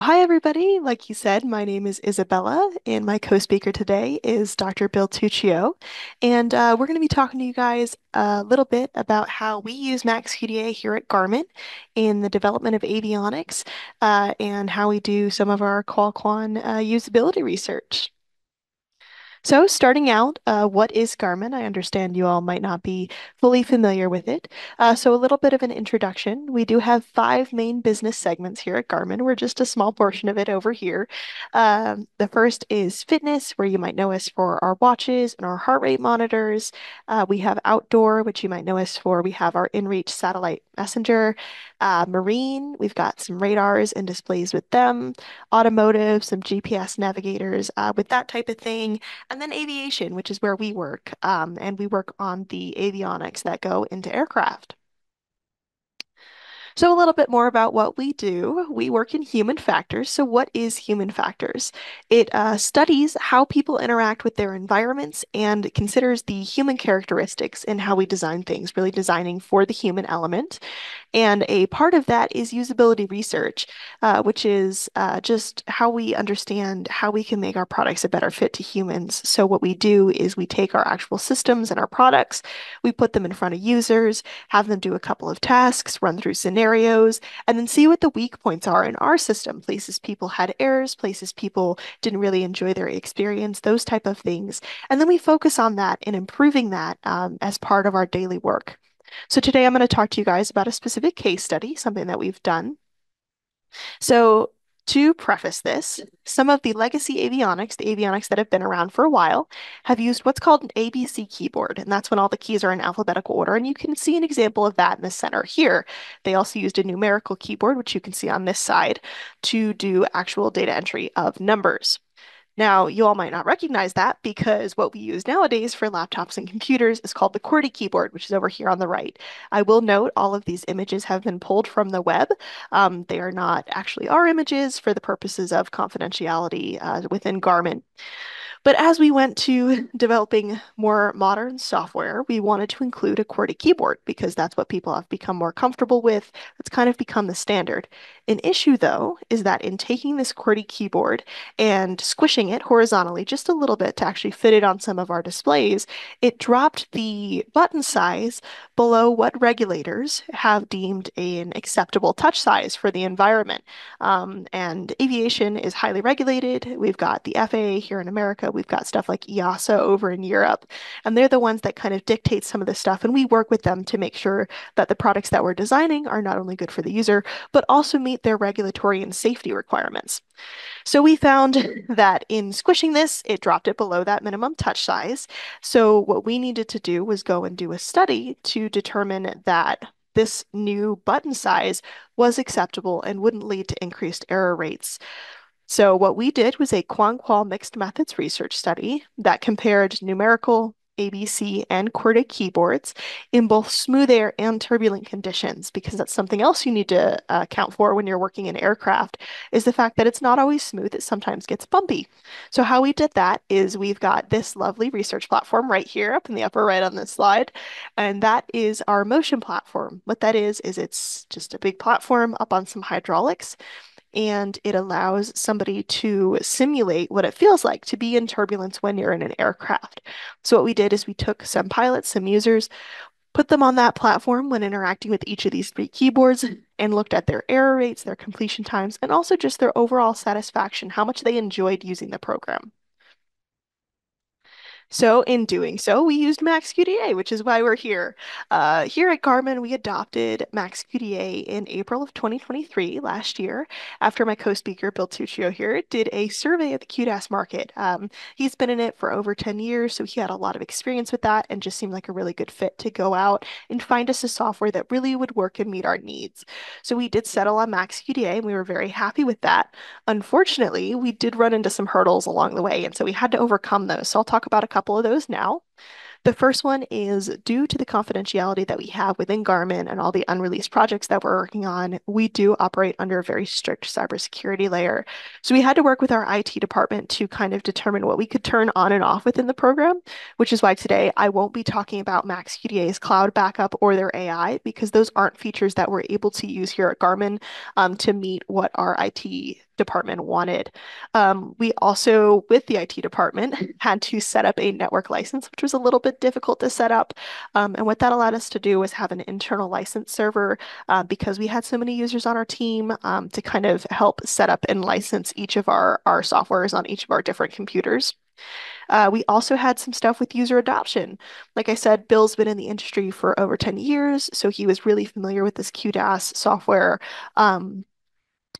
Hi, everybody. Like you said, my name is Isabella, and my co-speaker today is Dr. Bill Tuccio. And we're going to be talking to you guys a little bit about how we use MAXQDA here at Garmin in the development of avionics, and how we do some of our QUALQUAN usability research. So, starting out, what is Garmin? I understand you all might not be fully familiar with it. So, a little bit of an introduction. We do have five main business segments here at Garmin. We're just a small portion of it over here. The first is fitness, where you might know us for our watches and our heart rate monitors. We have outdoor, which you might know us for. We have our inReach satellite messenger. Marine, we've got some radars and displays with them. Automotive, some GPS navigators with that type of thing. And then aviation, which is where we work, and we work on the avionics that go into aircraft. So, a little bit more about what we do. We work in human factors. So, what is human factors? It studies how people interact with their environments and considers the human characteristics in how we design things, really designing for the human element. And a part of that is usability research, which is just how we understand how we can make our products a better fit to humans. So, what we do is we take our actual systems and our products, we put them in front of users, have them do a couple of tasks, run through scenarios, and then see what the weak points are in our system. Places people had errors, places people didn't really enjoy their experience, those type of things. And then we focus on that and improving that as part of our daily work. So today I'm going to talk to you guys about a specific case study, something that we've done. So to preface this, some of the legacy avionics, the avionics that have been around for a while, have used what's called an ABC keyboard, and that's when all the keys are in alphabetical order. And you can see an example of that in the center here. They also used a numerical keyboard, which you can see on this side, to do actual data entry of numbers. Now, you all might not recognize that because what we use nowadays for laptops and computers is called the QWERTY keyboard, which is over here on the right. I will note all of these images have been pulled from the web. They are not actually our images for the purposes of confidentiality within Garmin. But as we went to developing more modern software, we wanted to include a QWERTY keyboard because that's what people have become more comfortable with. It's kind of become the standard. An issue, though, is that in taking this QWERTY keyboard and squishing it horizontally just a little bit to actually fit it on some of our displays, it dropped the button size below what regulators have deemed an acceptable touch size for the environment. And aviation is highly regulated. We've got the FAA here in America. We've got stuff like EASA over in Europe. And they're the ones that kind of dictate some of this stuff. And we work with them to make sure that the products that we're designing are not only good for the user, but also meet their regulatory and safety requirements. So we found that in squishing this, it dropped it below that minimum touch size. So what we needed to do was go and do a study to determine that this new button size was acceptable and wouldn't lead to increased error rates. So what we did was a qual mixed methods research study that compared numerical ABC and QWERTY keyboards in both smooth air and turbulent conditions, because that's something else you need to account for when you're working in aircraft, is the fact that it's not always smooth, it sometimes gets bumpy. So how we did that is we've got this lovely research platform right here up in the upper right on this slide, and that is our motion platform. What that is it's just a big platform up on some hydraulics, and it allows somebody to simulate what it feels like to be in turbulence when you're in an aircraft. So what we did is we took some pilots, some users, put them on that platform when interacting with each of these three keyboards and looked at their error rates, their completion times, and also just their overall satisfaction, how much they enjoyed using the program. So in doing so, we used MAXQDA, which is why we're here. Here at Garmin, we adopted MAXQDA in April of 2023, last year, after my co-speaker, Bill Tuccio here, did a survey of the QDAS market. He's been in it for over 10 years, so he had a lot of experience with that and just seemed like a really good fit to go out and find us a software that really would work and meet our needs. So we did settle on MAXQDA, and we were very happy with that. Unfortunately, we did run into some hurdles along the way, and so we had to overcome those. So I'll talk about a couple of those now. The first one is due to the confidentiality that we have within Garmin and all the unreleased projects that we're working on, we do operate under a very strict cybersecurity layer. So we had to work with our IT department to kind of determine what we could turn on and off within the program, which is why today I won't be talking about MAXQDA's cloud backup or their AI because those aren't features that we're able to use here at Garmin to meet what our IT department wanted. We also, with the IT department, had to set up a network license, which was a little bit difficult to set up. And what that allowed us to do was have an internal license server because we had so many users on our team to kind of help set up and license each of our softwares on each of our different computers. We also had some stuff with user adoption. Like I said, Bill's been in the industry for over 10 years, so he was really familiar with this QDAS software.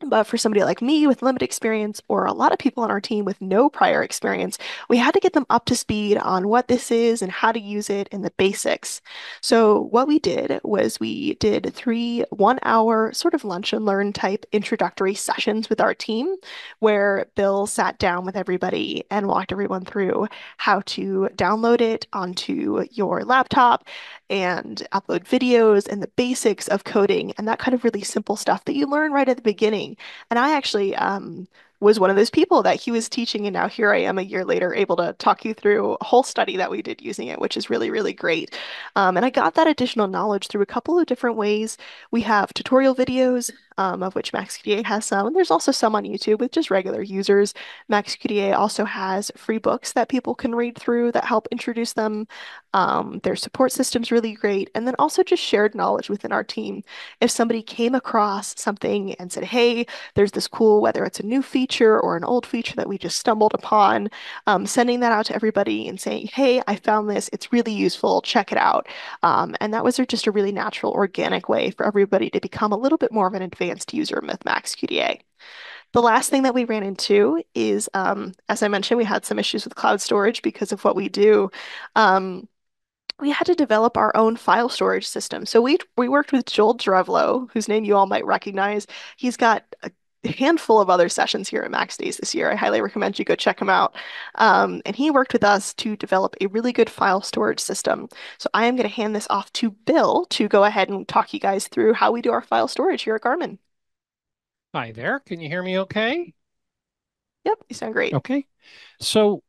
But for somebody like me with limited experience, or a lot of people on our team with no prior experience, we had to get them up to speed on what this is and how to use it and the basics. So, what we did was we did 3 1-hour sort of lunch and learn type introductory sessions with our team, where Bill sat down with everybody and walked everyone through how to download it onto your laptop and upload videos and the basics of coding and that kind of really simple stuff that you learn right at the beginning. And I actually was one of those people that he was teaching, and now here I am a year later, able to talk you through a whole study that we did using it, which is really, really great. And I got that additional knowledge through a couple of different ways. We have tutorial videos, of which MaxQDA has some, and there's also some on YouTube with just regular users. MaxQDA also has free books that people can read through that help introduce them. Their support system's really great, and then also just shared knowledge within our team. If somebody came across something and said, "Hey, there's this cool, whether it's a new feature or an old feature that we just stumbled upon," sending that out to everybody and saying, "Hey, I found this. It's really useful. Check it out." And that was just a really natural, organic way for everybody to become a little bit more of an advanced user with MaxQDA. The last thing that we ran into is, as I mentioned, we had some issues with cloud storage because of what we do. Um, we had to develop our own file storage system. So we worked with Joel Drevlo, whose name you all might recognize. He's got a handful of other sessions here at MaxDays this year. I highly recommend you go check him out. And he worked with us to develop a really good file storage system. So I am going to hand this off to Bill to go ahead and talk you guys through how we do our file storage here at Garmin. Hi there. Can you hear me okay? Yep, you sound great. Okay. So,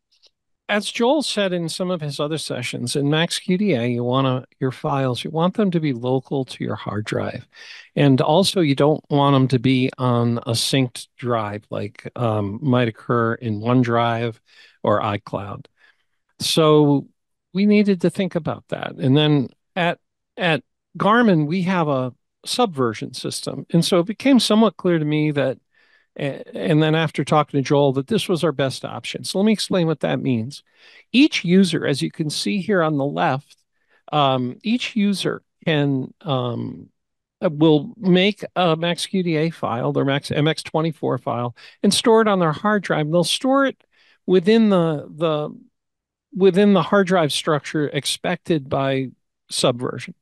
as Joel said in some of his other sessions, in MaxQDA, your files, you want them to be local to your hard drive. And also, you don't want them to be on a synced drive like might occur in OneDrive or iCloud. So, we needed to think about that. And then at Garmin, we have a subversion system. And so it became somewhat clear to me that and then after talking to Joel, that this was our best option. So let me explain what that means. Each user, as you can see here on the left, each user can will make a MaxQDA file, their Max MX24 file, and store it on their hard drive. They'll store it within the hard drive structure expected by Subversion.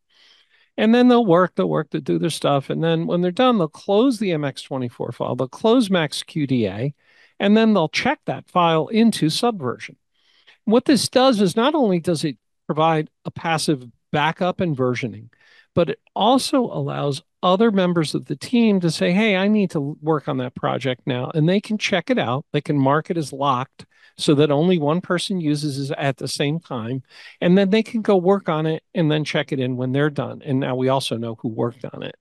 And then they'll work to do their stuff. And then when they're done, they'll close the MX24 file, they'll close MaxQDA, and then they'll check that file into Subversion. What this does is not only does it provide a passive backup and versioning, but it also allows other members of the team to say, "Hey, I need to work on that project now." And they can check it out. They can mark it as locked so that only one person uses it at the same time. And then they can go work on it and then check it in when they're done. And now we also know who worked on it.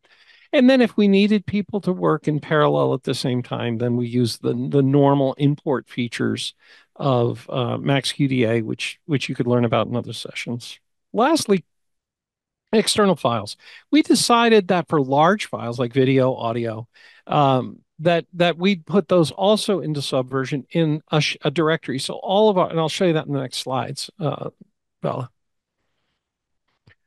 And then if we needed people to work in parallel at the same time, then we use the normal import features of MaxQDA, which you could learn about in other sessions. Lastly, external files. We decided that for large files like video, audio, that we'd put those also into Subversion in a directory. So all of our, and I'll show you that in the next slides, Bella.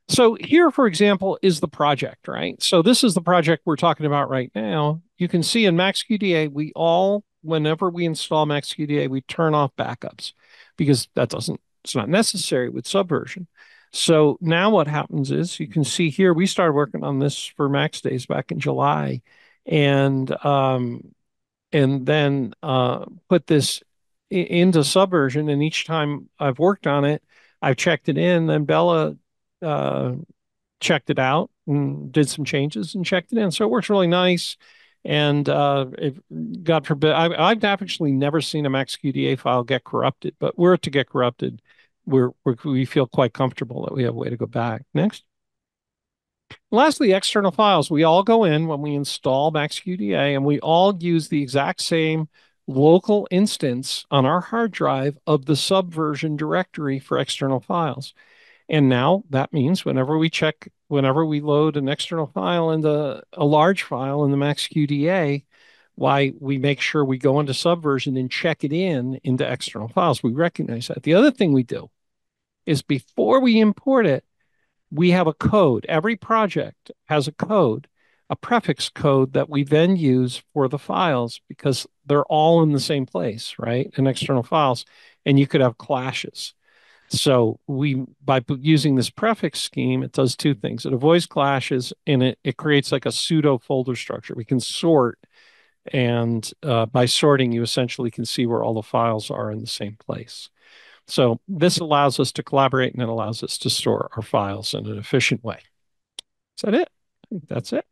So here, for example, is the project, right? So this is the project we're talking about right now. You can see in MaxQDA, whenever we install MaxQDA, we turn off backups because it's not necessary with Subversion. So now what happens is you can see here, we started working on this for MaxDays back in July and then put this into Subversion. And each time I've worked on it, I've checked it in. Then Bella uh, checked it out and did some changes and checked it in. So it works really nice. And God forbid, I've actually never seen a MaxQDA file get corrupted, but were it to get corrupted, we feel quite comfortable that we have a way to go back. Next. Lastly, external files. We all go in when we install MaxQDA and we all use the exact same local instance on our hard drive of the subversion directory for external files. And now that means whenever we load an external file into a large file in the MaxQDA, why we make sure we go into subversion and check it into external files. We recognize that. The other thing we do is before we import it, we have a code. Every project has a code, a prefix code that we then use for the files because they're all in the same place, right? In external files. And you could have clashes. So by using this prefix scheme, it does two things. It avoids clashes and it creates like a pseudo folder structure. We can sort, and by sorting, you essentially can see where all the files are in the same place. So this allows us to collaborate and it allows us to store our files in an efficient way. Is that it? I think that's it.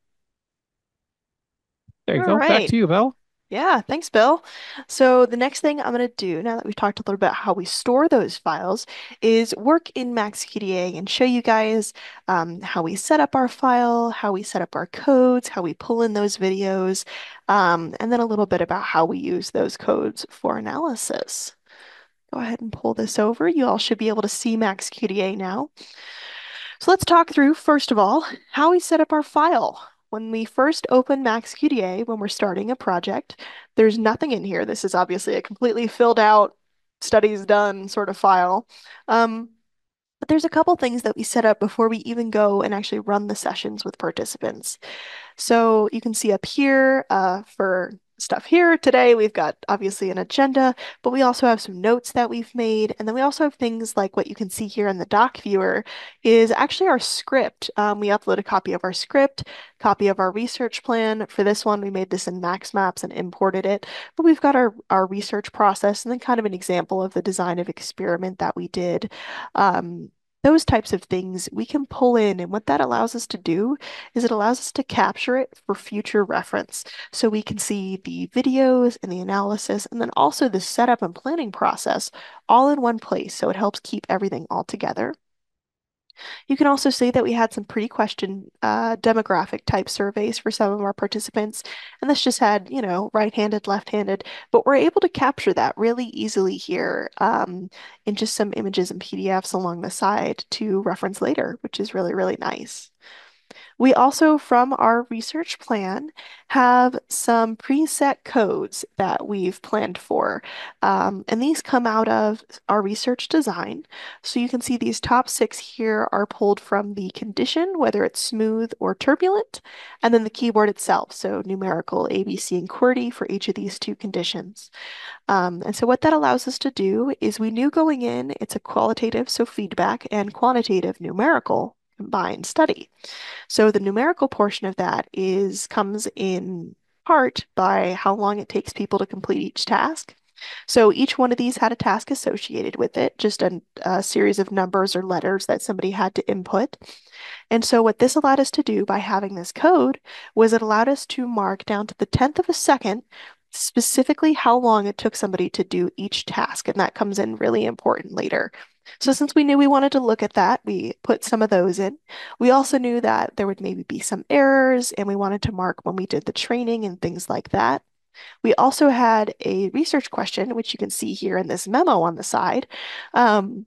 There you All go. Back right. to you, Bella. Yeah, thanks, Bill. So the next thing I'm going to do, now that we've talked a little bit how we store those files, is work in MaxQDA and show you guys how we set up our file, how we set up our codes, how we pull in those videos, and then a little bit about how we use those codes for analysis. Go ahead and pull this over. You all should be able to see MaxQDA now. So let's talk through, first of all, how we set up our file. When we first open MaxQDA, when we're starting a project, there's nothing in here. This is obviously a completely filled out, studies done sort of file. Um, but there's a couple things that we set up before we even go and actually run the sessions with participants. So you can see up here for stuff here today, we've got obviously an agenda, but we also have some notes that we've made. And then we also have things like what you can see here in the doc viewer is actually our script. We upload a copy of our script, copy of our research plan. For this one, we made this in Max Maps and imported it. But we've got our research process and then kind of an example of the design of experiment that we did. Those types of things we can pull in, and what that allows us to do is it allows us to capture it for future reference. So we can see the videos and the analysis, and then also the setup and planning process all in one place. So it helps keep everything all together. You can also see that we had some pre-question demographic type surveys for some of our participants, and this just had, right-handed, left-handed, but we're able to capture that really easily here in just some images and PDFs along the side to reference later, which is really, really nice. We also, from our research plan, have some preset codes that we've planned for. And these come out of our research design. So you can see these top six here are pulled from the condition, whether it's smooth or turbulent, and then the keyword itself. So numerical A, B, C, and QWERTY for each of these two conditions. And so what that allows us to do is we knew going in, it's a qualitative, so feedback, and quantitative numerical combined study. So the numerical portion of that comes in part by how long it takes people to complete each task. So each one of these had a task associated with it, just a series of numbers or letters that somebody had to input. And so what this allowed us to do by having this code was it allowed us to mark down to the 10th of a second specifically how long it took somebody to do each task. And that comes in really important later. So since we knew we wanted to look at that, we put some of those in. We also knew that there would maybe be some errors, and we wanted to mark when we did the training and things like that. We also had a research question, which you can see here in this memo on the side. Um,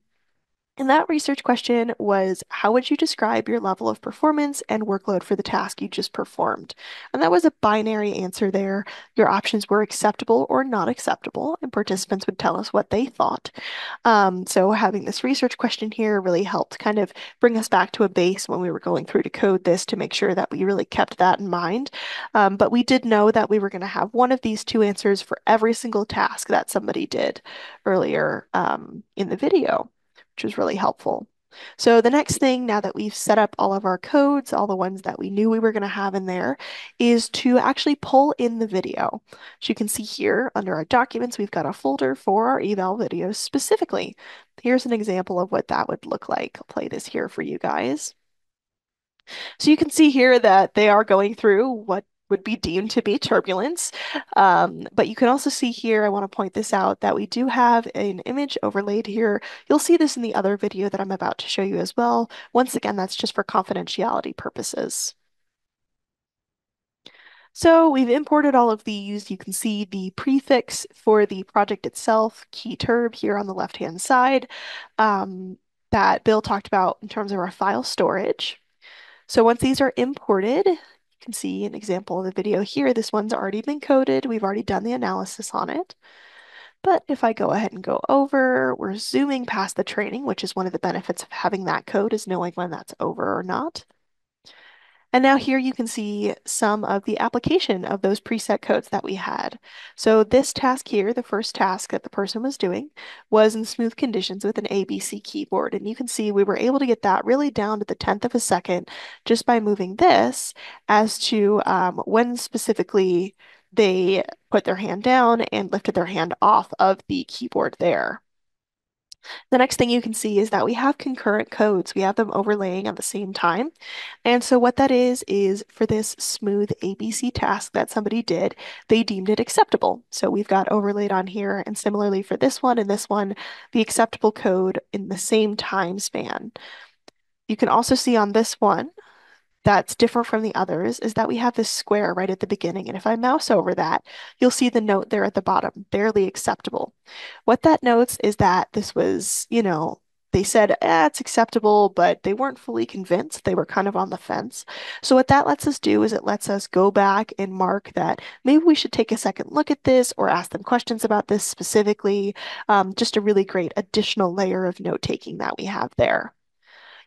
and that research question was, how would you describe your level of performance and workload for the task you just performed? And that was a binary answer there. Your options were acceptable or not acceptable, and participants would tell us what they thought. So having this research question here really helped kind of bring us back to a base when we were going through to code this to make sure that we really kept that in mind. But we did know that we were going to have one of these two answers for every single task that somebody did earlier in the video, which was really helpful. So the next thing, now that we've set up all of our codes, all the ones that we knew we were going to have in there, is to actually pull in the video. As you can see here under our documents, we've got a folder for our eval videos specifically. Here's an example of what that would look like. I'll play this here for you guys. So you can see here that they are going through what would be deemed to be turbulence. But you can also see here, I want to point this out, that we do have an image overlaid here. You'll see this in the other video that I'm about to show you as well. Once again, that's just for confidentiality purposes. So we've imported all of these. You can see the prefix for the project itself, key turb here on the left-hand side, um, that Bill talked about in terms of our file storage. So once these are imported, you can see an example of the video here. This one's already been coded. We've already done the analysis on it. But if I go ahead and go over, we're zooming past the training, which is one of the benefits of having that code is knowing when that's over or not. And now here you can see some of the application of those preset codes that we had. So this task here, the first task that the person was doing, was in smooth conditions with an ABC keyboard. And you can see we were able to get that really down to the 10th of a second just by moving this as to when specifically they put their hand down and lifted their hand off of the keyboard there. The next thing you can see is that we have concurrent codes. We have them overlaying at the same time. And so what that is for this smooth ABC task that somebody did, they deemed it acceptable. So we've got overlaid on here. And similarly for this one and this one, the acceptable code in the same time span. You can also see on this one, that's different from the others is that we have this square right at the beginning. And if I mouse over that, you'll see the note there at the bottom, barely acceptable. What that notes is that this was, they said, it's acceptable, but they weren't fully convinced. They were kind of on the fence. So what that lets us do is it lets us go back and mark that maybe we should take a second look at this or ask them questions about this specifically. Just a really great additional layer of note taking that we have there.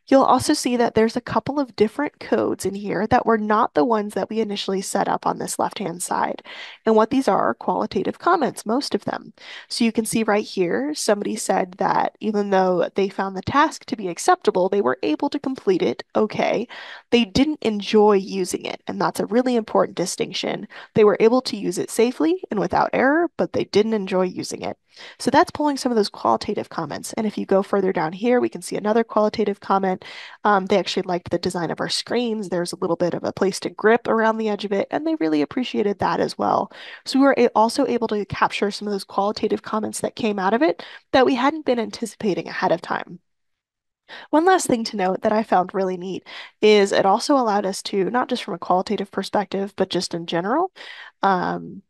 You'll also see that there's a couple of different codes in here that were not the ones that we initially set up on this left-hand side. And what these are qualitative comments, most of them. So you can see right here, somebody said that even though they found the task to be acceptable, they were able to complete it okay. They didn't enjoy using it, and that's a really important distinction. They were able to use it safely and without error, but they didn't enjoy using it. So that's pulling some of those qualitative comments. And if you go further down here, we can see another qualitative comment. They actually liked the design of our screens. There's a little bit of a place to grip around the edge of it, and they really appreciated that as well. So we were also able to capture some of those qualitative comments that came out of it that we hadn't been anticipating ahead of time. One last thing to note that I found really neat is it also allowed us to, not just from a qualitative perspective, but just in general, um,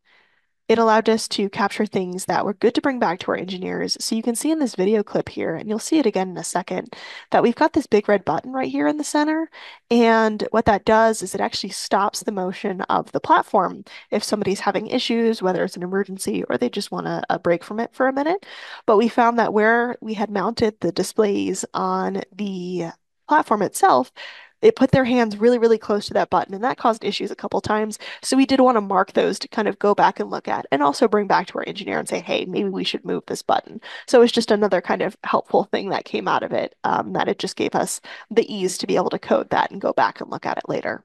it allowed us to capture things that were good to bring back to our engineers. So you can see in this video clip here, and you'll see it again in a second, that we've got this big red button right here in the center. And what that does is it actually stops the motion of the platform if somebody's having issues, whether it's an emergency or they just want a break from it for a minute. But we found that where we had mounted the displays on the platform itself, it put their hands really, really close to that button, and that caused issues a couple times. So we did want to mark those to kind of go back and look at and also bring back to our engineer and say, hey, maybe we should move this button. So it's just another kind of helpful thing that came out of it, that it just gave us the ease to be able to code that and go back and look at it later.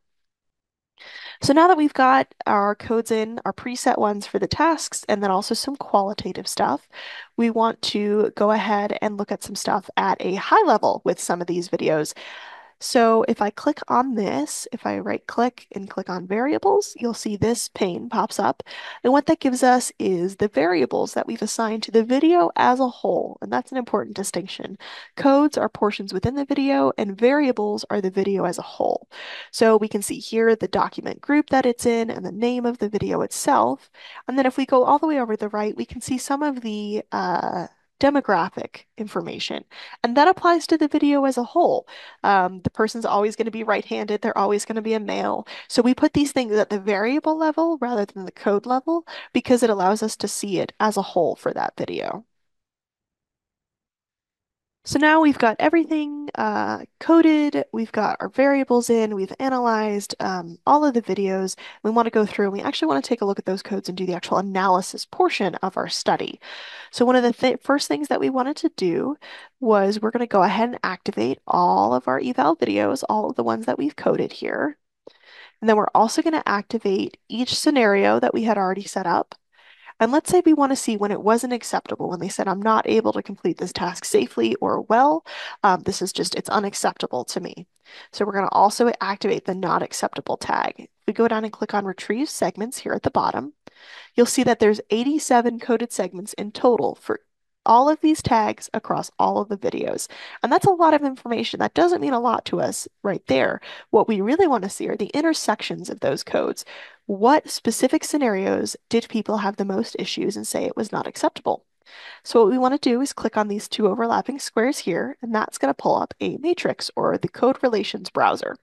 So now that we've got our codes in, our preset ones for the tasks, and then also some qualitative stuff, we want to go ahead and look at some stuff at a high level with some of these videos. So if I click on this, if I right click and click on variables, you'll see this pane pops up. And what that gives us is the variables that we've assigned to the video as a whole. And that's an important distinction. Codes are portions within the video and variables are the video as a whole. So we can see here the document group that it's in and the name of the video itself. And then if we go all the way over to the right, we can see some of the demographic information. And that applies to the video as a whole. The person's always going to be right-handed. They're always going to be a male. So we put these things at the variable level rather than the code level because it allows us to see it as a whole for that video. So now we've got everything coded, we've got our variables in, we've analyzed all of the videos. We want to go through and we actually want to take a look at those codes and do the actual analysis portion of our study. So one of the first things that we wanted to do was we're going to go ahead and activate all of our eval videos, all of the ones that we've coded here. And then we're also going to activate each scenario that we had already set up. And let's say we want to see when it wasn't acceptable, when they said, I'm not able to complete this task safely or well. This is just, it's unacceptable to me. So we're going to also activate the not acceptable tag. If we go down and click on retrieve segments here at the bottom, you'll see that there's 87 coded segments in total for all of these tags across all of the videos. And that's a lot of information. That doesn't mean a lot to us right there. What we really want to see are the intersections of those codes. What specific scenarios did people have the most issues and say it was not acceptable? So what we want to do is click on these two overlapping squares here, and that's going to pull up a matrix or the code relations browser.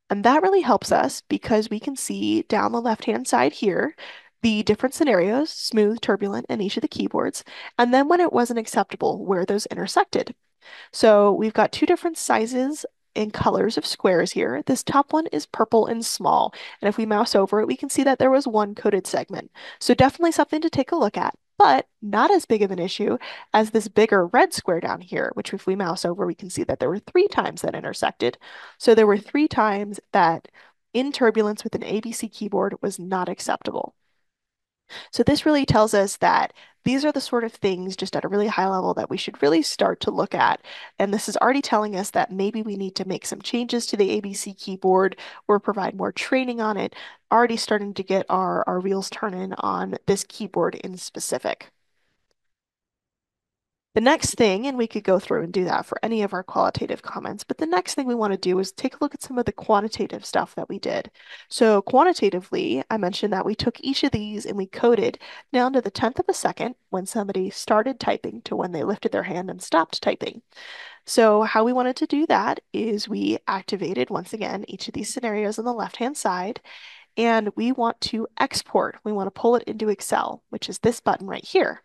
And that really helps us because we can see down the left-hand side here the different scenarios, smooth, turbulent, in each of the keyboards, and then when it wasn't acceptable, where those intersected. So we've got two different sizes and colors of squares here. This top one is purple and small, and if we mouse over it, we can see that there was one coded segment. So definitely something to take a look at, but not as big of an issue as this bigger red square down here, which if we mouse over, we can see that there were three times that intersected. So there were three times that in turbulence with an ABC keyboard was not acceptable. So this really tells us that these are the sort of things just at a really high level that we should really start to look at. And this is already telling us that maybe we need to make some changes to the ABC keyboard or provide more training on it. Already starting to get our wheels turning on this keyboard in specific. The next thing, and we could go through and do that for any of our qualitative comments, but the next thing we want to do is take a look at some of the quantitative stuff that we did. So quantitatively, I mentioned that we took each of these and we coded down to the 10th of a second when somebody started typing to when they lifted their hand and stopped typing. So how we wanted to do that is we activated, once again, each of these scenarios on the left-hand side, and we want to export. We want to pull it into Excel, which is this button right here.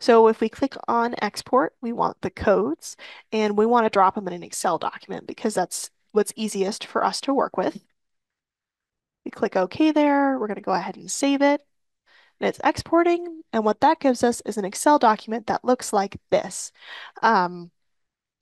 So if we click on export, we want the codes and we want to drop them in an Excel document because that's what's easiest for us to work with. We click OK there. We're going to go ahead and save it. And it's exporting. And what that gives us is an Excel document that looks like this. Um,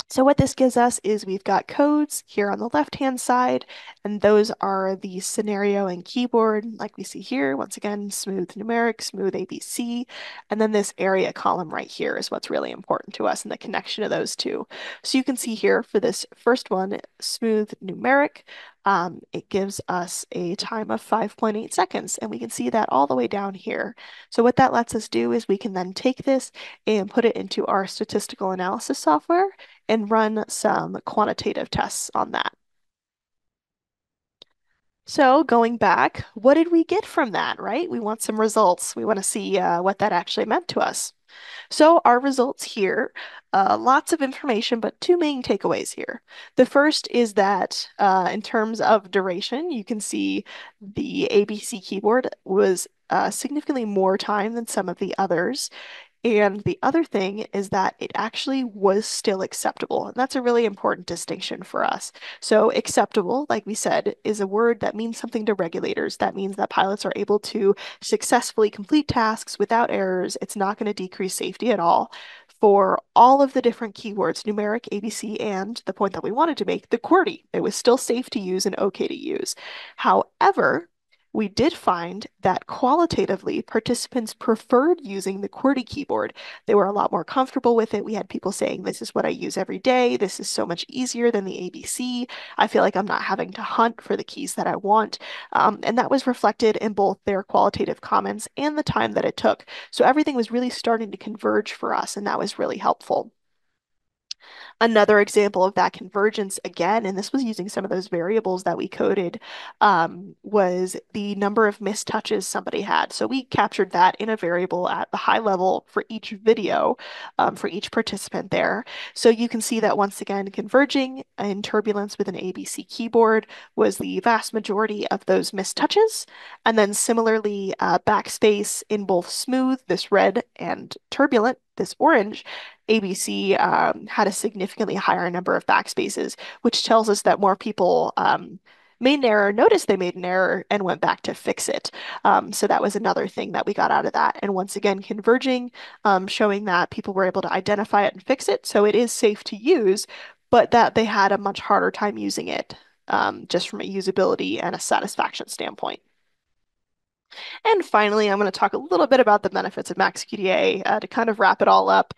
so what this gives us is we've got codes here on the left-hand side, and those are the scenario and keyboard, like we see here. Once again, smooth numeric, smooth ABC, and then this area column right here is what's really important to us and the connection of those two. So you can see here for this first one, smooth numeric, it gives us a time of 5.8 seconds, and we can see that all the way down here. So what that lets us do is we can then take this and put it into our statistical analysis software and run some quantitative tests on that. So going back, what did we get from that, right? We want some results. We want to see what that actually meant to us. So our results here, lots of information, but two main takeaways here. The first is that in terms of duration, you can see the ABC keyboard was significantly more time than some of the others. And the other thing is that it actually was still acceptable. And that's a really important distinction for us. So, acceptable, like we said, is a word that means something to regulators. That means that pilots are able to successfully complete tasks without errors. It's not going to decrease safety at all. For all of the different keywords, numeric, ABC, and the point that we wanted to make, the QWERTY, it was still safe to use and okay to use. However, we did find that qualitatively participants preferred using the QWERTY keyboard. They were a lot more comfortable with it. We had people saying, this is what I use every day. This is so much easier than the ABC. I feel like I'm not having to hunt for the keys that I want. And that was reflected in both their qualitative comments and the time that it took. So everything was really starting to converge for us, and that was really helpful. Another example of that convergence again, and this was using some of those variables that we coded, was the number of missed touches somebody had. So we captured that in a variable at the high level for each video, for each participant there. So you can see that once again, converging in turbulence with an ABC keyboard was the vast majority of those missed touches. And then similarly, backspace in both smooth, this red, and turbulent, this orange, ABC had a significantly higher number of backspaces, which tells us that more people made an error, noticed they made an error, and went back to fix it. So that was another thing that we got out of that. And once again, converging, showing that people were able to identify it and fix it. So it is safe to use, but that they had a much harder time using it, just from a usability and a satisfaction standpoint. And finally, I'm going to talk a little bit about the benefits of MaxQDA to kind of wrap it all up.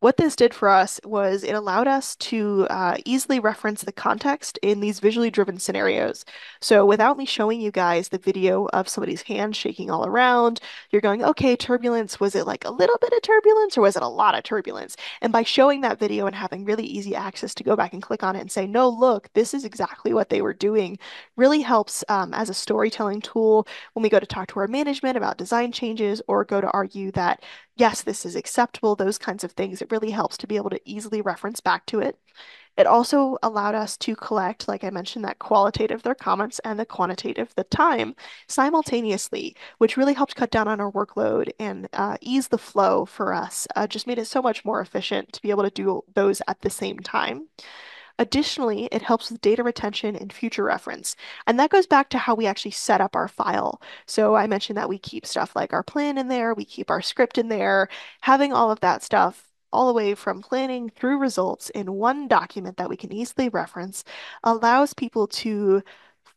What this did for us was it allowed us to easily reference the context in these visually driven scenarios. So without me showing you guys the video of somebody's hand shaking all around, you're going, okay, turbulence, was it like a little bit of turbulence or was it a lot of turbulence? And by showing that video and having really easy access to go back and click on it and say, no, look, this is exactly what they were doing, really helps as a storytelling tool when we go to talk to our management about design changes or go to argue that yes, this is acceptable, those kinds of things. It really helps to be able to easily reference back to it. It also allowed us to collect, like I mentioned, that qualitative, their comments, and the quantitative, the time, simultaneously, which really helped cut down on our workload and ease the flow for us. Just made it so much more efficient to be able to do those at the same time. Additionally, it helps with data retention and future reference. And that goes back to how we actually set up our file. So I mentioned that we keep stuff like our plan in there, we keep our script in there, having all of that stuff all the way from planning through results in one document that we can easily reference allows people to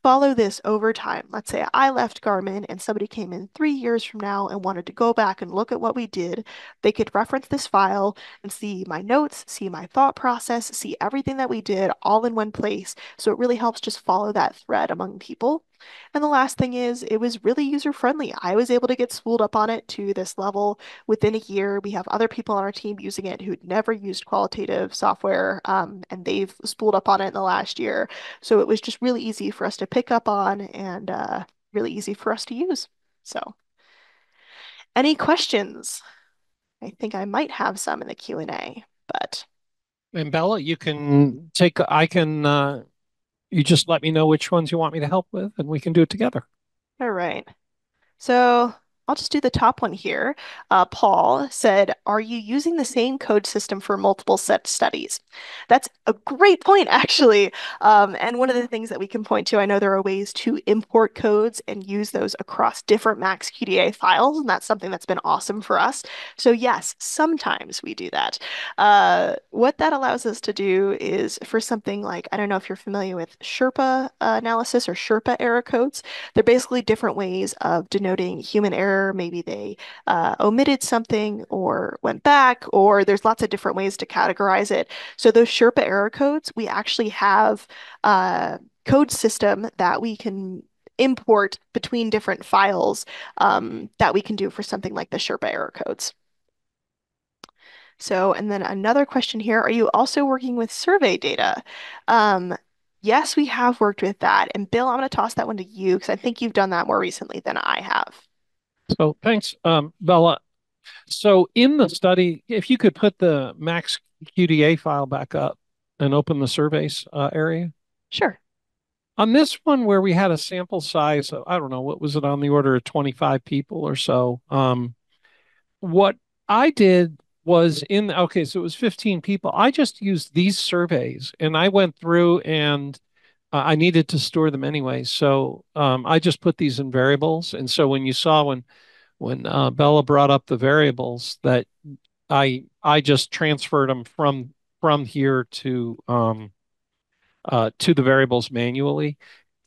follow this over time. Let's say I left Garmin and somebody came in 3 years from now and wanted to go back and look at what we did. They could reference this file and see my notes, see my thought process, see everything that we did all in one place. So it really helps just follow that thread among people. And the last thing is, it was really user friendly. I was able to get spooled up on it to this level within a year. We have other people on our team using it who'd never used qualitative software, and they've spooled up on it in the last year. So it was just really easy for us to pick up on and really easy for us to use. So, any questions? I think I might have some in the Q&A, but And Bella, you can take, I can, you just let me know which ones you want me to help with, and we can do it together. all right. So I'll just do the top one here. Paul said, are you using the same code system for multiple set studies? That's a great point, actually. And one of the things that we can point to, I know there are ways to import codes and use those across different MaxQDA files, and that's something that's been awesome for us. So yes, sometimes we do that. What that allows us to do is for something like, I don't know if you're familiar with Sherpa analysis or Sherpa error codes. They're basically different ways of denoting human error. Maybe they omitted something or went back, or there's lots of different ways to categorize it. So those Sherpa error codes, we actually have a code system that we can import between different files that we can do for something like the Sherpa error codes. So, and then another question here, are you also working with survey data? Um, yes, we have worked with that. And Bill, I'm going to toss that one to you because I think you've done that more recently than I have. So thanks, Bella. So in the study, if you could put the Max QDA file back up and open the surveys area. Sure. On this one, where we had a sample size of, I don't know, what was it on the order of 25 people or so? What I did was okay, so it was 15 people. I just used these surveys and I went through and I needed to store them anyway. So I just put these in variables. And so when you saw when Bella brought up the variables that I just transferred them from here to the variables manually.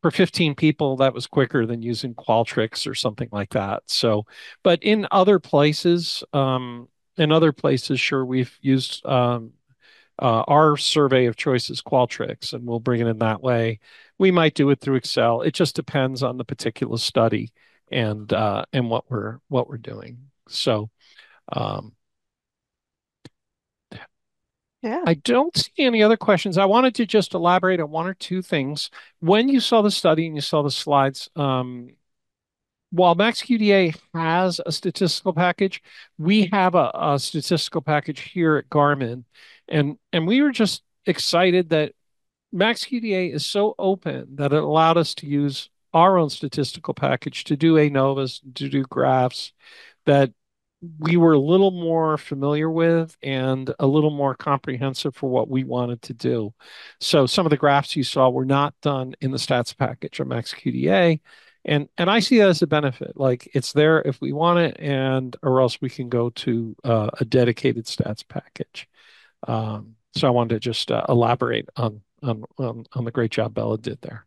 For 15 people, that was quicker than using Qualtrics or something like that. So, but in other places, sure, we've used our survey of choices Qualtrics, and we'll bring it in that way. We might do it through Excel. It just depends on the particular study and what we're doing. So, um, Yeah. I don't see any other questions. I wanted to just elaborate on one or two things. When you saw the study and you saw the slides, while MaxQDA has a statistical package, we have a statistical package here at Garmin, and we were just excited that MaxQDA is so open that it allowed us to use our own statistical package to do ANOVAs, to do graphs that we were a little more familiar with and a little more comprehensive for what we wanted to do. So some of the graphs you saw were not done in the stats package of MaxQDA. And I see that as a benefit. Like it's there if we want it, and or else we can go to a dedicated stats package. So I wanted to just elaborate on the great job Bella did there.